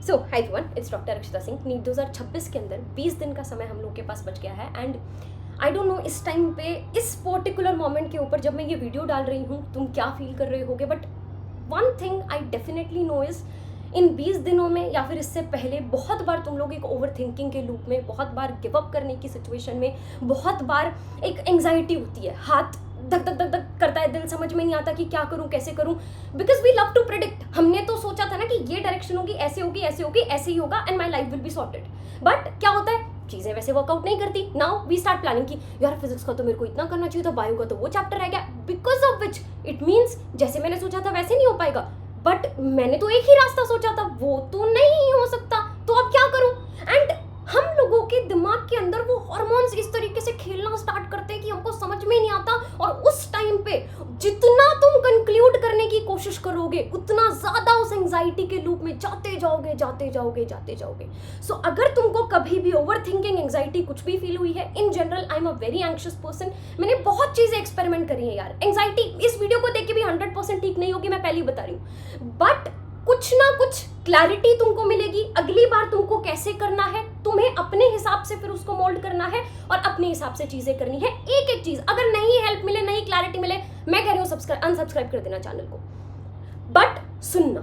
So hi everyone, it's doctor Akshata Singh. NEET 2026 के अंदर 20 दिन का समय हम लोग के पास बच गया है एंड आई डोंट नो इस टाइम पे इस पर्टिकुलर मोमेंट के ऊपर जब मैं ये वीडियो डाल रही हूँ तुम क्या फील कर रहे होगे, but one thing I definitely know is in 20 दिनों में या फिर इससे पहले बहुत बार तुम लोग एक ओवर थिंकिंग के लूप में, बहुत बार गिव अप करने की सिचुएशन में, बहुत बार एक एंग्जाइटी होती है, हाथ धक धक धक धक करता है, दिल समझ में नहीं आता कि क्या करूं कैसे करूं, because we love to predict. हमने तो सोचा था ना कि ये डायरेक्शन होगी, ऐसे होगी, ऐसे होगी, ऐसे ही होगा and my life will be sorted. But क्या होता है, चीजें वैसे वर्कआउट नहीं करती। नाउ वी स्टार्ट प्लानिंग की यार फिजिक्स का तो मेरे को इतना करना चाहिए था, बायो का तो वो चैप्टर रह गया, because of which it means जैसे मैंने सोचा था वैसे नहीं हो पाएगा। बट मैंने तो एक ही रास्ता सोचा था, वो तो नहीं हो सकता, तो अब क्या करूं। एंड हम लोगों के दिमाग के अंदर वो हार्मोन्स इस तरीके से खेलना स्टार्ट करते हैं कि हमको समझ में नहीं आता, और उस टाइम पे जितना तुम कंक्लूड करने की कोशिश करोगे उतना ज्यादा उस एंजाइटी के लूप में जाते जाओगे जाते जाओगे जाते जाओगे। सो अगर तुमको कभी भी ओवर थिंकिंग, एंजाइटी कुछ भी फील हुई है, in general I am a very anxious person, मैंने बहुत चीजें एक्सपेरिमेंट करी है यार। एंजाइटी इस वीडियो को देख के भी 100% ठीक नहीं होगी, मैं पहले ही बता रही हूँ, बट कुछ ना कुछ क्लैरिटी तुमको मिलेगी। अगली बार तुमको कैसे करना है, तुम्हें अपने हिसाब से फिर उसको मोल्ड करना है और अपने हिसाब से चीजें करनी है। एक एक चीज अगर नहीं हेल्प मिले, नहीं क्लैरिटी मिले, मैं कह रही हूँ अनसब्सक्राइब कर देना चैनल को। बट सुनना,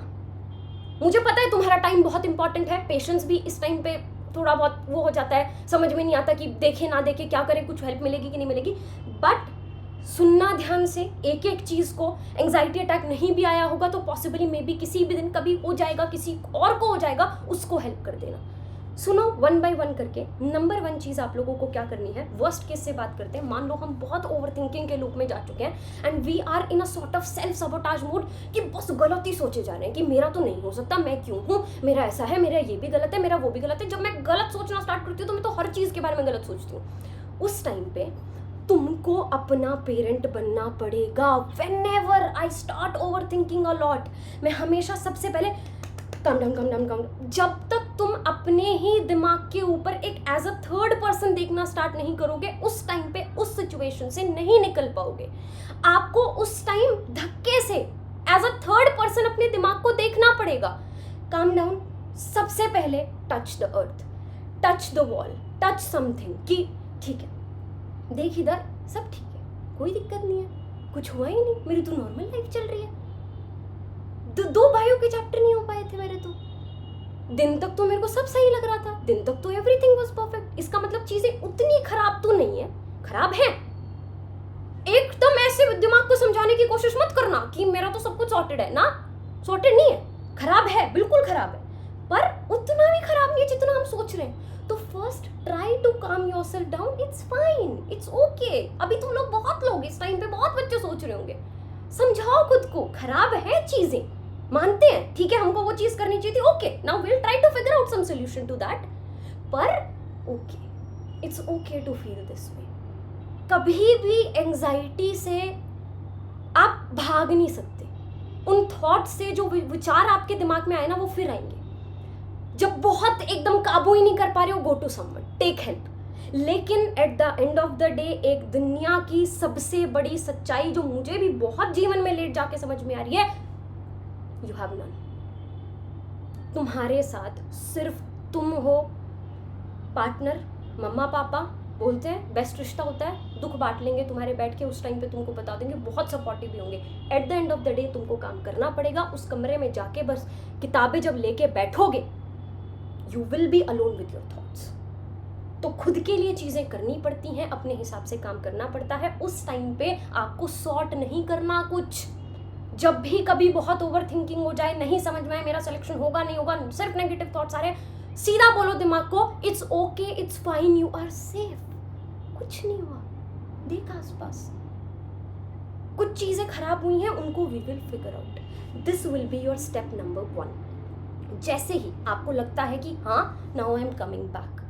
मुझे पता है तुम्हारा टाइम बहुत इंपॉर्टेंट है, पेशेंस भी इस टाइम पे थोड़ा बहुत वो हो जाता है, समझ में नहीं आता कि देखे ना देखे क्या करें, कुछ हेल्प मिलेगी कि नहीं मिलेगी। बट सुनना ध्यान से एक एक चीज को। एंजाइटी अटैक नहीं भी आया होगा तो पॉसिबली मे बी किसी भी दिन कभी हो जाएगा, किसी और को हो जाएगा, उसको हेल्प कर देना। सुनो वन बाय वन करके। नंबर 1 चीज आप लोगों को क्या करनी है, वर्स्ट केस से बात करते हैं। मान लो हम बहुत ओवर थिंकिंग के लूप में जा चुके हैं and we are in a sort of self sabotage mode कि बस गलत ही सोचे जा रहे हैं कि मेरा तो नहीं हो सकता, मैं क्यों हूँ, मेरा ऐसा है, मेरा ये भी गलत है, मेरा वो भी गलत है। जब मैं गलत सोचना स्टार्ट करती हूँ तो मैं तो हर चीज के बारे में गलत सोचती हूँ। उस टाइम पे तुमको अपना पेरेंट बनना पड़ेगा। Whenever I start over thinking a lot, मैं हमेशा सबसे पहले कम डाउन। जब तक तुम अपने ही दिमाग के ऊपर एक एज अ थर्ड पर्सन देखना स्टार्ट नहीं करोगे, उस टाइम पे उस सिचुएशन से नहीं निकल पाओगे। आपको उस टाइम धक्के से एज अ थर्ड पर्सन अपने दिमाग को देखना पड़ेगा। काम डाउन, सबसे पहले touch the earth, touch the wall, touch something कि ठीक है, देख इधर सब ठीक है, कोई दिक्कत नहीं है, कुछ हुआ ही नहीं, मेरी तो नॉर्मल लाइफ चल रही है। दो बायो के चैप्टर नहीं हो पाए थे मेरे तो, दिन तक तो मेरे को सब सही लग रहा था, दिन तक तो एवरीथिंग वाज परफेक्ट। इसका मतलब चीजें उतनी खराब तो नहीं है, खराब है। एकदम ऐसे दिमाग को समझाने की कोशिश मत करना कि मेरा तो सब कुछ सॉर्टेड है ना, सॉर्टेड नहीं है, खराब है, बिल्कुल खराब है, पर उतना भी खराब नहीं है जितना हम सोच रहे हैं। तो फर्स्ट ट्राई टू काम yourself down, it's fine, it's okay. अभी तुम लोग बहुत लोग इस टाइम पे बहुत बच्चे सोच रहे होंगे, समझाओ खुद को, खराब है चीजें, मानते हैं, ठीक है, हमको वो चीज करनी चाहिए थी, okay, now will try to figure out some solution to that. पर okay, it's okay to feel this way. कभी भी एंजाइटी से आप भाग नहीं सकते। उन थॉट से जो विचार आपके दिमाग में आए ना, वो फिर आएंगे। जब बहुत एकदम काबू ही नहीं कर पा रहे हो, go to someone, take help. लेकिन at the end of the day एक दुनिया की सबसे बड़ी सच्चाई जो मुझे भी बहुत जीवन में लेट जाके समझ में आ रही है, यू हैव नन। तुम्हारे साथ सिर्फ तुम हो, पार्टनर, मम्मा पापा बोलते हैं बेस्ट रिश्ता होता है, दुख बांट लेंगे तुम्हारे बैठ के, उस टाइम पे तुमको बता देंगे, बहुत सपोर्टिव भी होंगे। Eight the end of the day तुमको काम करना पड़ेगा। उस कमरे में जाके बस किताबें जब लेके बैठोगे, you will be alone with your thoughts. तो खुद के लिए चीजें करनी पड़ती हैं, अपने हिसाब से काम करना पड़ता है। उस टाइम पे आपको सॉर्ट नहीं करना कुछ। जब भी कभी बहुत ओवर थिंकिंग हो जाए, नहीं समझ में आए मेरा सिलेक्शन होगा नहीं होगा, सिर्फ नेगेटिव थॉट्स आ रहे हैं, सीधा बोलो दिमाग को, it's okay, it's fine, you are safe, कुछ नहीं हुआ, देख आसपास, कुछ चीजें खराब हुई हैं, उनको we will figure out. This will be your step number 1। जैसे ही आपको लगता है कि हाँ now I am coming back,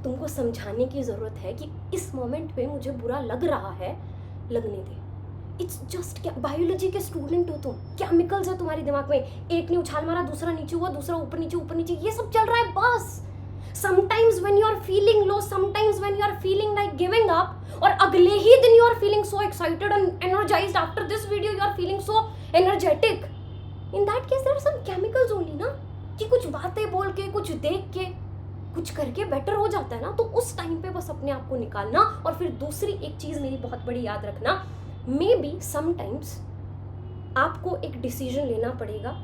तुमको समझाने की जरूरत है कि इस मोमेंट पे मुझे बुरा लग रहा है, लगने दे। इट्स जस्ट, क्या बायोलॉजी के स्टूडेंट हो तुम, केमिकल्स है तुम्हारे दिमाग में, एक ने उछाल मारा, दूसरा नीचे हुआ, दूसरा ऊपर नीचे, ये सब चल रहा है बस। Sometimes when you are feeling low, sometimes when you are feeling like giving up, और अगले ही दिन you are feeling so excited and energized, after this video you are feeling so energetic, in that case there are some chemicals only ना, कि कुछ बातें बोल के, कुछ देख के, कुछ करके बेटर हो जाता है ना, तो उस टाइम पे बस अपने आप को निकालना। और फिर दूसरी एक चीज़ मेरी बहुत बड़ी याद रखना, मे बी समटाइम्स आपको एक डिसीजन लेना पड़ेगा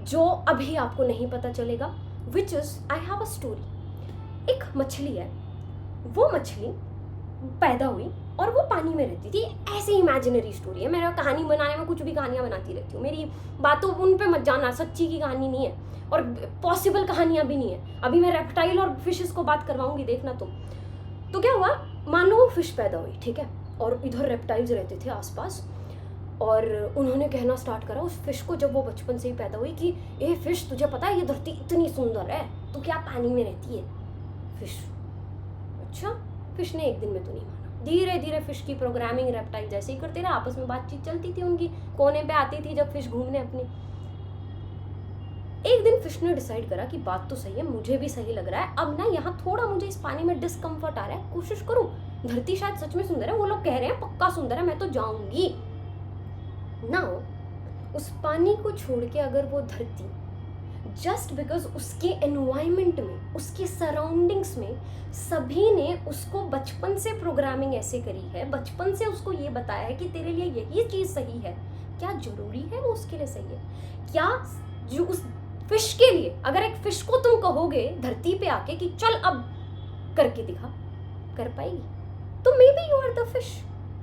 जो अभी आपको नहीं पता चलेगा, which is, I have a story. एक मछली है, वो मछली पैदा हुई और वो पानी में रहती थी। ऐसी इमेजिनरी स्टोरी है, मेरा कहानी बनाने में कुछ भी कहानियाँ बनाती रहती हूँ, मेरी बातों उन पे मत जाना, सच्ची की कहानी नहीं है और पॉसिबल कहानियाँ भी नहीं है। अभी मैं रेप्टाइल और फिशेस को बात करवाऊंगी, देखना तुम। तो क्या हुआ, मान लो वो फिश पैदा हुई, ठीक है, और इधर रेप्टाइल्स रहते थे आसपास, और उन्होंने कहना स्टार्ट करा उस फिश को, जब वो बचपन से ही पैदा हुई, कि ए फिश, तुझे पता है ये धरती इतनी सुंदर है, तो क्या पानी में रहती है? फिश, अच्छा। फिश ने एक दिन में तो नहीं माना, धीरे धीरे फिश की प्रोग्रामिंग रेप्टाइल जैसे ही करते रहे, आपस में बातचीत चलती थी उनकी, कोने पे आती थी जब फिश घूमने अपनी। एक दिन फिश ने डिसाइड करा कि बात तो सही है, मुझे भी सही लग रहा है, अब ना यहाँ थोड़ा मुझे इस पानी में डिस्कम्फर्ट आ रहा है, कोशिश करूँ, धरती शायद सच में सुंदर है, वो लोग कह रहे हैं पक्का सुंदर है, मैं तो जाऊंगी ना। उस पानी को छोड़ के अगर वो धरती, जस्ट बिकॉज उसके एनवायरमेंट में, उसके सराउंडिंग्स में सभी ने उसको बचपन से प्रोग्रामिंग ऐसे करी है, बचपन से उसको ये बताया है कि तेरे लिए यही चीज़ सही है, क्या जरूरी है वो उसके लिए सही है? क्या जो उस फिश के लिए, अगर एक फिश को तुम कहोगे धरती पे आके कि चल अब करके दिखा, कर पाएगी? तो maybe you are the fish,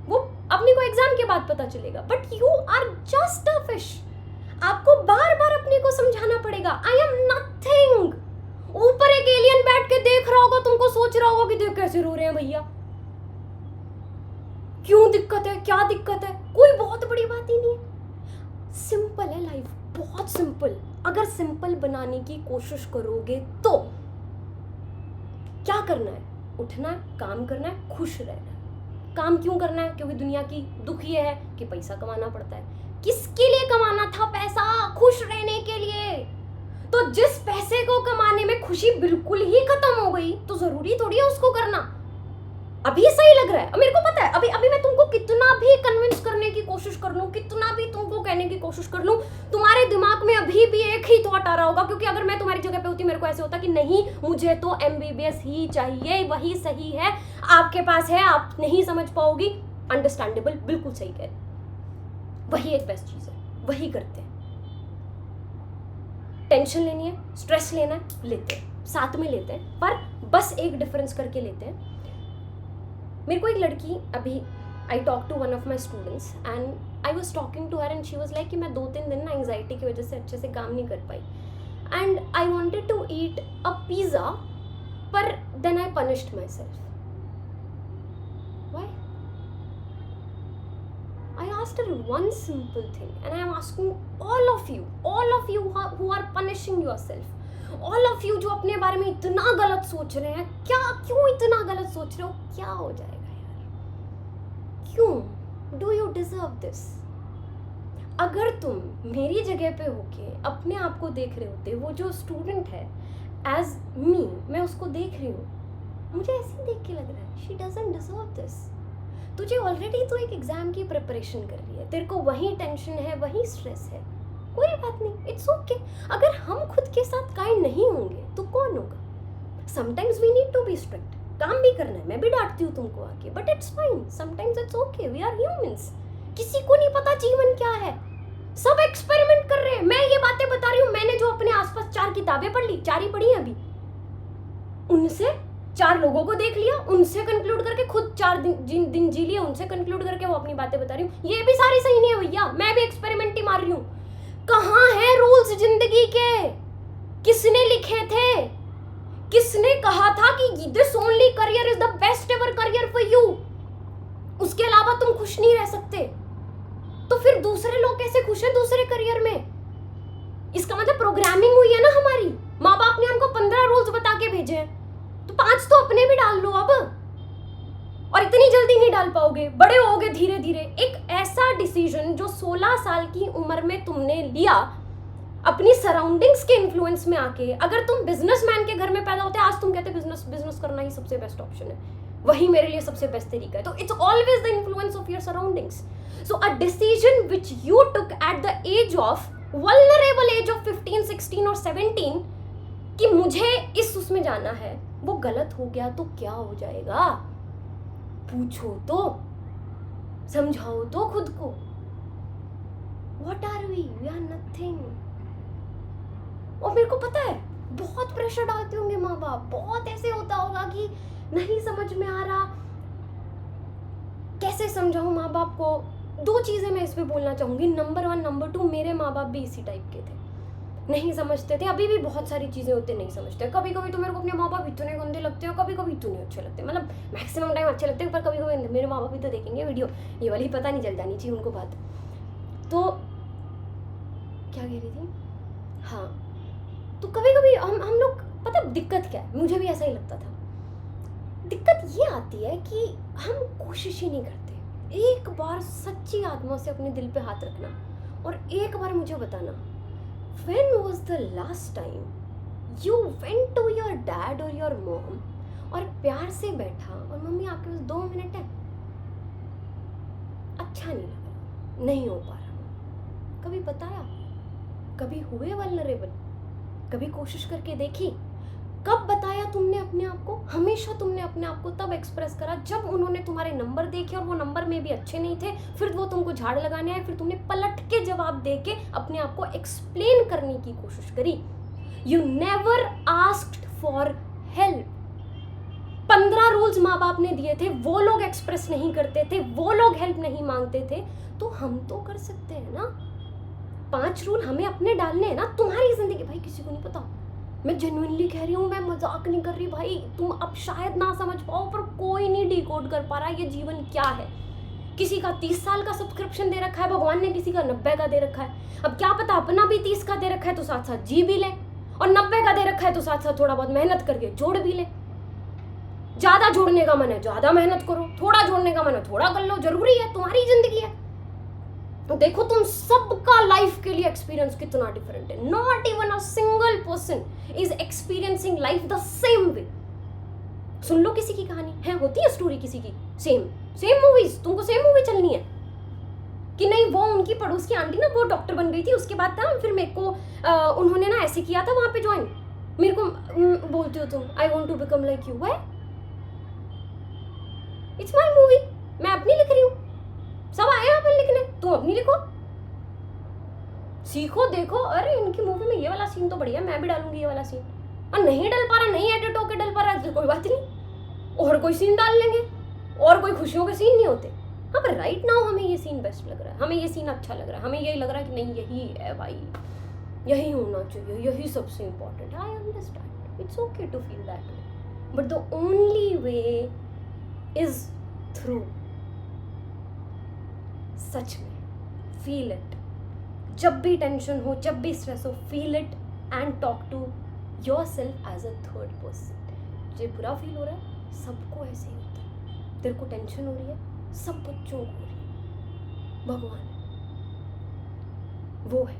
वो अपने को एग्जाम के बाद पता चलेगा, but you are just a fish. आपको बार बार अपने को समझाना पड़ेगा, आई एम नथिंग। ऊपर एक एलियन बैठ के देख रहा होगा तुमको, सोच रहा होगा कि देख कैसे रो रहे हैं भैया, क्यों दिक्कत है, क्या दिक्कत है? कोई बहुत बड़ी बात ही नहीं है, सिंपल है लाइफ, बहुत सिंपल। अगर सिंपल बनाने की कोशिश करोगे तो क्या करना है? उठना है, काम करना है, खुश रहना है। काम क्यों करना है? क्योंकि दुनिया की दुख ये है कि पैसा कमाना पड़ता है। किसके लिए कमाना था पैसा? खुश रहने के लिए। तो जिस पैसे को कमाने में खुशी बिल्कुल ही खत्म हो गई, तो जरूरी थोड़ी है उसको करना। अभी सही लग रहा है, मेरे को पता है, अभी मैं तुमको कितना भी कन्विंस करने की कोशिश कर लूं, कितना भी तुमको कहने की कोशिश कर लूं, तुम्हारे दिमाग में अभी भी एक ही थॉट आ रहा होगा। क्योंकि अगर मैं तुम्हारी जगह पे होती, मेरे को ऐसे होता कि नहीं, मुझे तो MBBS ही चाहिए, वही सही है। आपके पास है, आप नहीं समझ पाओगी, अंडरस्टैंडेबल, बिल्कुल सही कह रहे, वही एक बेस्ट चीज है, वही करते हैं। टेंशन लेनी है, स्ट्रेस लेना है, लेते हैं, साथ में लेते हैं, पर बस एक डिफरेंस करके लेते हैं। मेरे को एक लड़की, अभी I talk to one of my students and I was talking to her and she was like कि मैं 2-3 दिन ना एंग्जाइटी की वजह से अच्छे से काम नहीं कर पाई, and I wanted to eat a pizza, पर then I punished myself. Why? I asked her one simple thing, and I am asking all of you who are punishing yourself, all of you जो अपने बारे में इतना गलत सोच रहे हैं, क्या, क्यों इतना गलत सोच रहे हो? क्या हो जाएगा यार? क्यों? Do you deserve this? अगर तुम मेरी जगह पे होके अपने आप को देख रहे होते, वो जो स्टूडेंट है एज मी, मैं उसको देख रही हूँ, मुझे ऐसे देख के लग रहा है she doesn't deserve this। तुझे ऑलरेडी तो एक एग्जाम की प्रिपरेशन कर रही है, तेरे को वही टेंशन है, वही स्ट्रेस है, कोई बात नहीं, इट्स ओके। अगर हम खुद के साथ काइंड नहीं होंगे तो कौन होगा? Sometimes we need to be strict, काम भी करना है, मैं भी डांटती हूँ तुमको आके, but it's fine, sometimes it's okay, we are humans. किसी को नहीं पता जीवन क्या है, सब एक्सपेरिमेंट कर रहे हैं। मैं ये बातें बता रही हूँ, मैंने जो अपने आसपास 4 किताबें पढ़ ली, 4 ही पढ़ी हैं अभी, उनसे 4 लोगों को देख लिया, उनसे कंक्लूड करके खुद 4 दिन जी लिए, उनसे कंक्लूड करके वो अपनी बातें बता रही हूँ। ये भी सारी सही नहीं है भैया, मैं भी एक्सपेरिमेंट ही मार रही हूँ। कहाँ है रूल्स जिंदगी के? किसने लिखे थे? किसने कहा था कि this only career is the best ever career for you? उसके अलावा तुम खुश नहीं रह सकते। तो फिर दूसरे लोग कैसे खुश हैं दूसरे करियर में? इसका मतलब प्रोग्रामिंग हुई है ना हमारी, माँ बाप ने हमको 15 रूल्स बता के भेजे हैं, तो 5 तो अपने भी डाल लो अब। और इतनी जल्दी नहीं डाल पाओगे, बड़े होगे धीरे धीरे। एक ऐसा डिसीजन जो 16 साल की उम्र में तुमने लिया, अपनी सराउंडिंग्स के इन्फ्लुएंस में आके, अगर तुम बिजनेसमैन के घर में पैदा होते, आज तुम कहते बिजनेस करना ही सबसे बेस्ट ऑप्शन है, वही मेरे लिए सबसे बेस्ट तरीका है। तो it's always the influence of your surroundings. So a decision which you took at the age of vulnerable age of 15, 16 और 17 कि मुझे इस उसमें जाना है, वो गलत हो गया तो क्या हो जाएगा? पूछो तो, समझाओ तो खुद को। What are we? We are nothing. और मेरे को पता है बहुत प्रेशर डालते होंगे माँ बाप, बहुत ऐसे होता होगा कि नहीं समझ में आ रहा, कैसे समझाऊं माँ बाप को। 2 चीज़ें मैं इसमें बोलना चाहूँगी। नंबर 1, नंबर 2, मेरे माँ बाप भी इसी टाइप के थे, नहीं समझते थे। अभी भी बहुत सारी चीज़ें होती नहीं समझते। कभी कभी तो मेरे को अपने माँ बाप इतने गंदे लगते हैं, कभी कभी इतने अच्छे लगते हैं, मतलब मैक्सिमम टाइम अच्छे लगते हैं, पर कभी कभी मेरे माँ बाप भी तो देखेंगे वीडियो, ये वाली पता नहीं चल जानी चाहिए उनको बात। तो क्या कह रही थी? हाँ, तो कभी कभी हम लोग, पता दिक्कत क्या है, मुझे भी ऐसा ही लगता था। दिक्कत ये आती है कि हम कोशिश ही नहीं करते। एक बार सच्ची आत्मा से अपने दिल पे हाथ रखना और एक बार मुझे बताना, when was the last time you went to your dad or your mom और प्यार से बैठा और मम्मी आपके पास 2 मिनट है, अच्छा नहीं लग रहा, नहीं हो पा रहा, कभी बताया? कभी हुए वल्नरेबल? कभी कोशिश करके देखी? कब बताया तुमने अपने आप को? हमेशा तुमने अपने आप को तब एक्सप्रेस करा जब उन्होंने तुम्हारे नंबर देखे और वो नंबर में भी अच्छे नहीं थे, फिर वो तुमको झाड़ लगाने आए, फिर तुमने पलट के जवाब दे के अपने आप को एक्सप्लेन करने की कोशिश करी। You never asked for help. 15 rules माँ बाप ने दिए थे, वो लोग एक्सप्रेस नहीं करते थे, वो लोग हेल्प नहीं मांगते थे, तो हम तो कर सकते हैं ना। 5 रूल हमें अपने डालने हैं ना। तुम्हारी जिंदगी भाई किसी को नहीं पता, मैं जेन्युइनली कह रही हूँ, मैं मजाक नहीं कर रही भाई। तुम अब शायद ना समझ पाओ, पर कोई नहीं डिकोड कर पा रहा ये जीवन क्या है। किसी का 30 साल का सब्सक्रिप्शन दे रखा है भगवान ने, किसी का 90 का दे रखा है। अब क्या पता अपना भी 30 का दे रखा है तो साथ साथ जी भी ले, और 90 का दे रखा है तो साथ साथ थोड़ा बहुत मेहनत करके जोड़ भी ले। ज्यादा जोड़ने का मन है ज्यादा मेहनत करो, थोड़ा जोड़ने का मन है थोड़ा कर लो, जरूरी है, तुम्हारी जिंदगी है। तो देखो तुम सबका लाइफ के लिए एक्सपीरियंस कितना डिफरेंट है। Not even a single person is experiencing life the same way. सुन लो किसी की कहानी है, होती है स्टोरी किसी की, सेम मूवीज, तुमको सेम मूवी चलनी है कि नहीं? वो उनकी पड़ोस की आंटी ना, वो डॉक्टर बन गई थी, उसके बाद था फिर मेरे को उन्होंने ना ऐसे किया था वहां पे ज्वाइन, मेरे को बोलती हो तुम I want to become like you. Why? It's my movie, मैं अपनी लिख रही हूँ, सब आए यहाँ पर लिखने, तुम अपनी लिखो, सीखो, देखो। अरे इनकी मूवी में ये वाला सीन तो बढ़िया, मैं भी डालूंगी ये वाला सीन। और नहीं डल पा रहा, नहीं एडिट होके डल पा रहा तो कोई बात नहीं, और कोई सीन डाल लेंगे, और कोई खुशियों के सीन नहीं होते। हाँ, पर राइट नाउ हमें ये सीन बेस्ट लग रहा है, हमें ये सीन अच्छा लग रहा है, हमें यही लग रहा है कि नहीं यही है भाई, यही होना चाहिए, यही सबसे इम्पोर्टेंट है। I understand, it's okay to feel that way, but the only way is through. सच में फील इट। जब भी टेंशन हो, जब भी स्ट्रेस हो, feel it and talk to yourself as a third person. मुझे बुरा फील हो रहा है, सबको ऐसे ही होता है। तेरे को टेंशन हो रही है, सब बच्चों को हो रही है, भगवान वो है।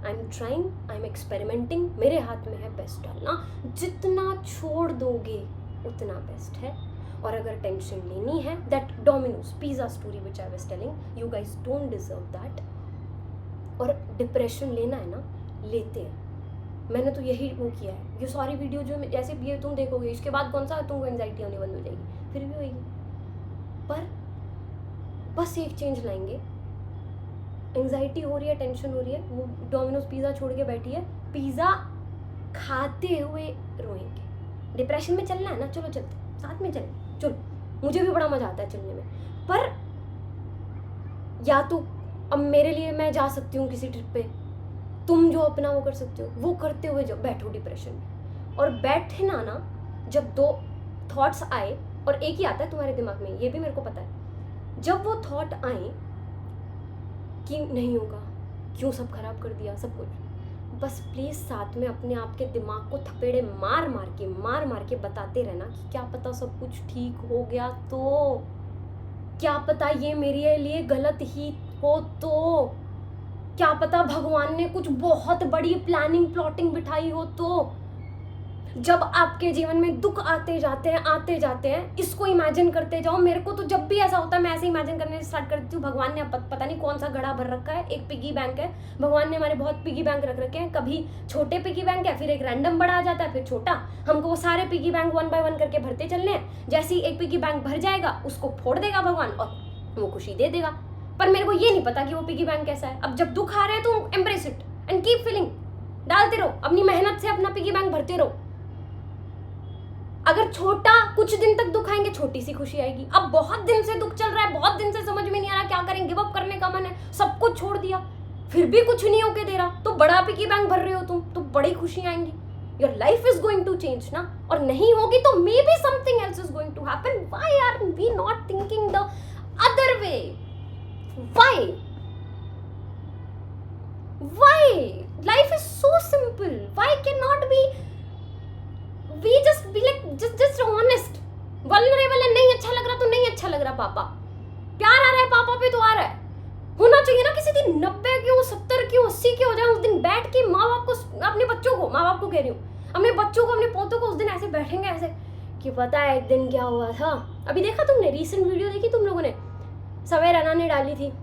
I am trying, I am experimenting, मेरे हाथ में है बेस्ट डालना। जितना छोड़ दोगे उतना बेस्ट है। और अगर टेंशन लेनी है, that Domino's pizza story which I was telling, you guys don't deserve that. और डिप्रेशन लेना है ना, लेते हैं। मैंने तो यही वो किया है। ये सारी वीडियो जो जैसे ये तुम देखोगे, इसके बाद कौन सा तुमको एंजाइटी होने बंद हो जाएगी, फिर भी होएगी। पर बस एक चेंज लाएंगे। एंजाइटी हो रही है, टेंशन हो रही है, वो डोमिनोज पिज़्ज़ा छोड़ के बैठी है, पिज़्ज़ा खाते हुए रोएंगे। डिप्रेशन में चलना है ना, चलो चलते साथ में चलें, चलो। मुझे भी बड़ा मजा आता है चलने में, पर या तो अब मेरे लिए मैं जा सकती हूँ किसी ट्रिप पे, तुम जो अपना वो कर सकते हो वो करते हुए जो बैठो डिप्रेशन में। और बैठे ना जब 2 थॉट्स आए, और एक ही आता है तुम्हारे दिमाग में, ये भी मेरे को पता है। जब वो थॉट आए कि नहीं होगा, क्यों सब खराब कर दिया सब कुछ, बस प्लीज़ साथ में अपने आप के दिमाग को थपेड़े मार मार के बताते रहना कि क्या पता सब कुछ ठीक हो गया तो, क्या पता ये मेरे लिए गलत ही हो तो, क्या पता भगवान ने कुछ बहुत बड़ी प्लानिंग प्लॉटिंग बिठाई हो तो। जब आपके जीवन में दुख आते जाते हैं, इसको इमेजिन करते जाओ। मेरे को तो जब भी ऐसा होता है मैं ऐसे इमेजिन करने स्टार्ट करती हूँ, भगवान ने पता नहीं कौन सा घड़ा भर रखा है, एक पिगी बैंक है, भगवान ने हमारे बहुत पिगी बैंक रख रखे हैं। कभी छोटे पिगी बैंक है, फिर एक रैंडम बड़ा आ जाता है, फिर छोटा। हमको वो सारे पिगी बैंक 1 बाय 1 करके भरते चलने हैं। जैसे ही एक पिगी बैंक भर जाएगा उसको फोड़ देगा भगवान और वो खुशी दे देगा। पर मेरे को ये नहीं पता कि वो पिगी बैंक कैसा है। अब जब दुख आ रहे हैं तो embrace it and keep feeling, डालते रहो, अपनी मेहनत से अपना पिगी बैंक भरते रहो। अगर छोटा कुछ दिन तक दुख आएंगे, छोटी सी खुशी आएगी। अब बहुत दिन से दुख चल रहा है, बहुत दिन से समझ में नहीं आ रहा क्या करें, गिव अप करने का मन है, सब कुछ छोड़ दिया, फिर भी कुछ नहीं होके दे रहा, तो बड़ा पिगी बैंक भर रहे हो तुम, तो बड़ी खुशी आएंगी। Your life is going to change ना, और नहीं होगी तो maybe something else is going to happen. Why are we not thinking the other way? Why life is so simple, why can not be we just be like just honest, vulnerable है। नहीं अच्छा लग रहा तो नहीं अच्छा लग रहा, पापा प्यार आ रहा है, पापा पे तो आ रहा है, होना चाहिए ना। किसी दिन 90 क्यों 70 क्यों 80 क्यों हो जाए, उस दिन बैठ के माँ बाप को, अपने बच्चों को, माँ बाप को कह रही हूँ, अपने बच्चों को, अपने पोतों को उस दिन ऐसे बैठेंगे ऐसे कि पता है एक दिन क्या हुआ था। अभी देखा तुमने रिसेंट वीडियो देखी तुम लोगों ने, सवेर राना ने डाली थी,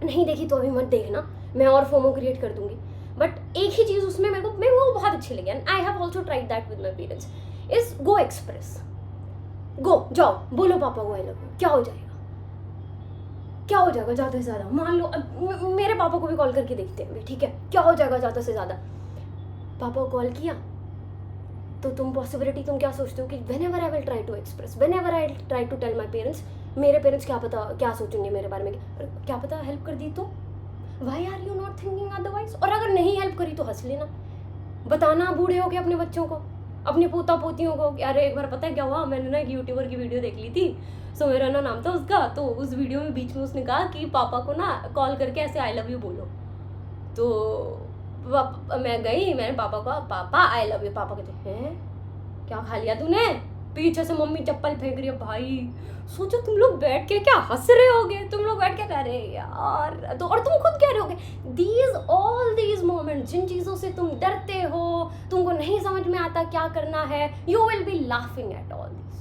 नहीं देखी तो अभी मत देखना, मैं और फोमो क्रिएट कर दूंगी। बट एक ही चीज़ उसमें मेरे को बहुत अच्छी लगी, and I have also tried that with my parents, is go express, go जाओ, बोलो पापा को आई लव यू। क्या हो जाएगा, क्या हो जाएगा ज़्यादा से ज़्यादा? मान लो मेरे पापा को भी कॉल करके देखते हैं, ठीक है, क्या हो जाएगा ज़्यादा से ज़्यादा? पापा को कॉल किया तो तुम पॉसिबिलिटी, तुम क्या सोचते हो कि whenever I will try to express, whenever I try to tell my parents, मेरे पेरेंट्स क्या पता क्या सोचेंगे मेरे बारे में, क्या पता हेल्प कर दी तो? Why are you not thinking otherwise? और अगर नहीं हेल्प करी तो हंस लेना, बताना बूढ़े हो के अपने बच्चों को, अपने पोता पोतियों को कि अरे एक बार पता है क्या हुआ, मैंने ना एक यूट्यूबर की वीडियो देख ली थी, सो मेरा ना नाम था उसका, तो उस वीडियो में बीच में उसने कहा कि पापा को ना कॉल करके ऐसे आई लव यू बोलो। तो मैं गई, मैंने पापा को, पापा आई लव यू। पापा कहते हैं क्या खा लिया तूने? पीछे से मम्मी चप्पल फेंक रही है। भाई सोचो तुम लोग बैठ के क्या हंस रहे होगे, तुम लोग बैठ के कह रहे यार, तो और तुम खुद कह रहे होगे ऑल दीज मोमेंट्स, जिन चीज़ों से तुम डरते हो, तुमको नहीं समझ में आता क्या करना है, you will be laughing at all this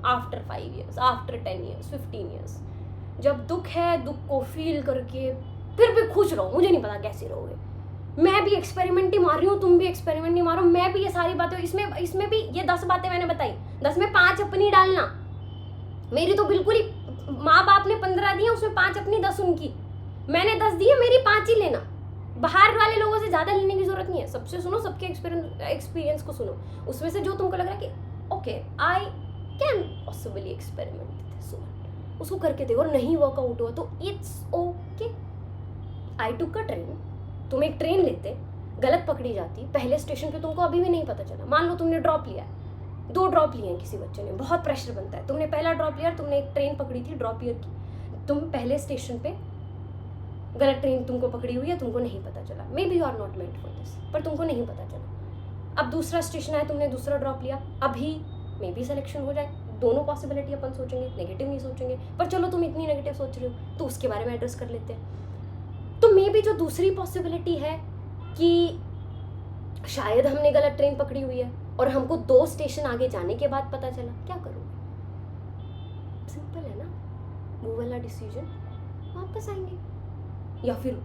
after 5 years, after 10 years, 15 years। जब दुख है, दुख को फील करके फिर भी खुश रहो। मुझे नहीं पता कैसे रहोगे, मैं भी एक्सपेरिमेंट ही मार रही हूँ, तुम भी एक्सपेरिमेंट नहीं मारो, मैं भी ये सारी बातें, इसमें भी ये 10 बातें मैंने बताई, 10 में 5 अपनी डालना। मेरी तो बिल्कुल ही, माँ बाप ने 15 दिए, उसमें 5 अपनी, 10 उनकी, मैंने 10 दिए, मेरी 5 ही लेना। बाहर वाले लोगों से ज़्यादा लेने की जरूरत नहीं है, सबसे सुनो, सबके एक्सपीरियंस को सुनो, उसमें से जो तुमको लग रहा है कि okay I can possibly experiment this one, उसको करके देखो, और नहीं वर्कआउट हुआ तो it's okay. I took a train, तुम एक ट्रेन लेते, गलत पकड़ी जाती, पहले स्टेशन पे तुमको अभी भी नहीं पता चला, मान लो तुमने ड्रॉप लिया, 2 ड्रॉप लिए हैं किसी बच्चे ने, बहुत प्रेशर बनता है, तुमने पहला ड्रॉप लिया, तुमने एक ट्रेन पकड़ी थी ड्रॉप ईयर की, तुम पहले स्टेशन पे गलत ट्रेन तुमको पकड़ी हुई है, तुमको नहीं पता चला, maybe you are not meant for this, पर तुमको नहीं पता चला। अब दूसरा स्टेशन आया, तुमने दूसरा ड्रॉप लिया, अभी मे बी सिलेक्शन हो जाए, दोनों पॉसिबिलिटी अपन सोचेंगे, नेगेटिव नहीं सोचेंगे, पर चलो तुम इतनी नेगेटिव सोच रहे हो तो उसके बारे में एड्रेस कर लेते हैं। तो मे बी जो दूसरी पॉसिबिलिटी है कि शायद हमने गलत ट्रेन पकड़ी हुई है और हमको 2 स्टेशन आगे जाने के बाद पता चला, क्या करोगे? सिंपल है ना, वो वाला डिसीजन, वापस आएंगे या फिर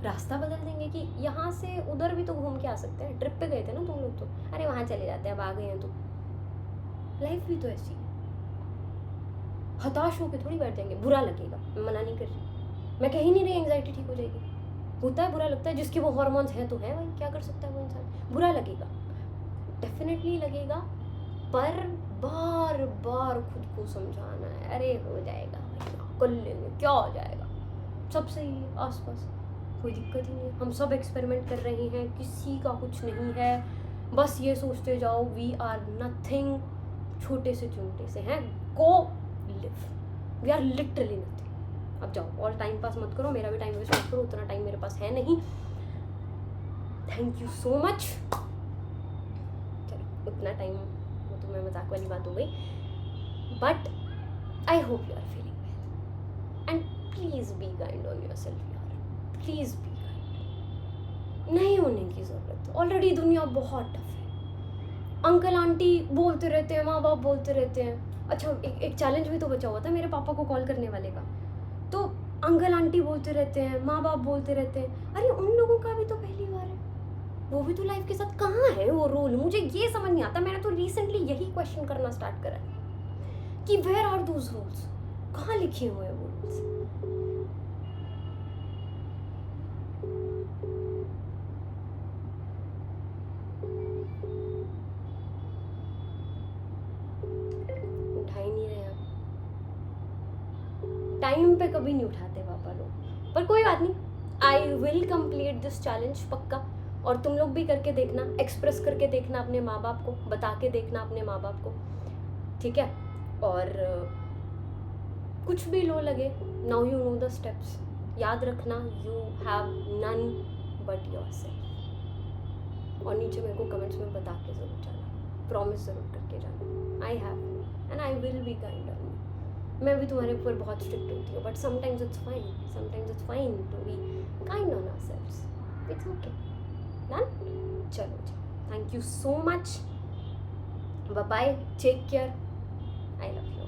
रास्ता बदल देंगे कि यहाँ से उधर भी तो घूम के आ सकते हैं, ट्रिप पे गए थे ना तुम लोग तो, अरे वहाँ चले जाते हैं, अब आ गए हैं तो। लाइफ भी तो ऐसी है, हताश होकर थोड़ी बैठ जाएंगे, बुरा लगेगा, मैं मना नहीं कर रही, मैं कह ही नहीं रही एंग्जाइटी ठीक हो जाएगी, होता है बुरा लगता है, जिसके वो हार्मोन्स हैं तो है भाई, क्या कर सकता है वो इंसान, बुरा लगेगा, डेफिनेटली लगेगा, पर बार बार खुद को समझाना है, अरे हो जाएगा भाई, कर लेंगे, क्या हो जाएगा, सब सही है, आसपास कोई दिक्कत ही नहीं है, हम सब एक्सपेरिमेंट कर रहे हैं, किसी का कुछ नहीं है, बस ये सोचते जाओ वी आर नथिंग, छोटे से चुनटे से हैं, go live, we are literally nothing. अब जाओ और टाइम पास मत करो, मेरा भी टाइम वेस्ट मत करो, उतना टाइम मेरे पास है नहीं। Thank you so much. चलो उतना टाइम, वो तो मैं मजाक वाली बात हो गई, but I hope you are feeling well and please be kind on yourself यार, प्लीज बी काइंड, नहीं होने की जरूरत, ऑलरेडी दुनिया बहुत टफ है, अंकल आंटी बोलते रहते हैं, माँ बाप बोलते रहते हैं। अच्छा, एक चैलेंज भी तो बचा हुआ था मेरे पापा को कॉल करने वाले का। तो अंकल आंटी बोलते रहते हैं, माँ बाप बोलते रहते हैं, अरे उन लोगों का भी तो पहली बार है, वो भी तो लाइफ के साथ कहाँ है वो रोल? मुझे ये समझ नहीं आता। मैंने तो रिसेंटली यही क्वेश्चन करना स्टार्ट करा है कि वेयर आर दोज रूल्स, कहाँ लिखे हुए हैं वो रूल्स? उठा ही नहीं रहे हैं, टाइम पे कभी नहीं उठाते पापा लोग। पर कोई बात नहीं, I will complete this challenge पक्का। और तुम लोग भी करके देखना, एक्सप्रेस करके देखना अपने माँ बाप को, बता के देखना अपने माँ बाप को, ठीक है? और कुछ भी लो लगे, now you know the steps. याद रखना, you have none but yourself. और नीचे मेरे को कमेंट्स में बता के ज़रूर जाना, प्रॉमिस ज़रूर करके जाना, I have and I will be kind on you. मैं भी तुम्हारे ऊपर बहुत स्ट्रिक्ट होती हूँ, but sometimes it's fine to be kind on ourselves. It's okay. Done? चलो जी, thank you so much, bye bye, take care, I love you.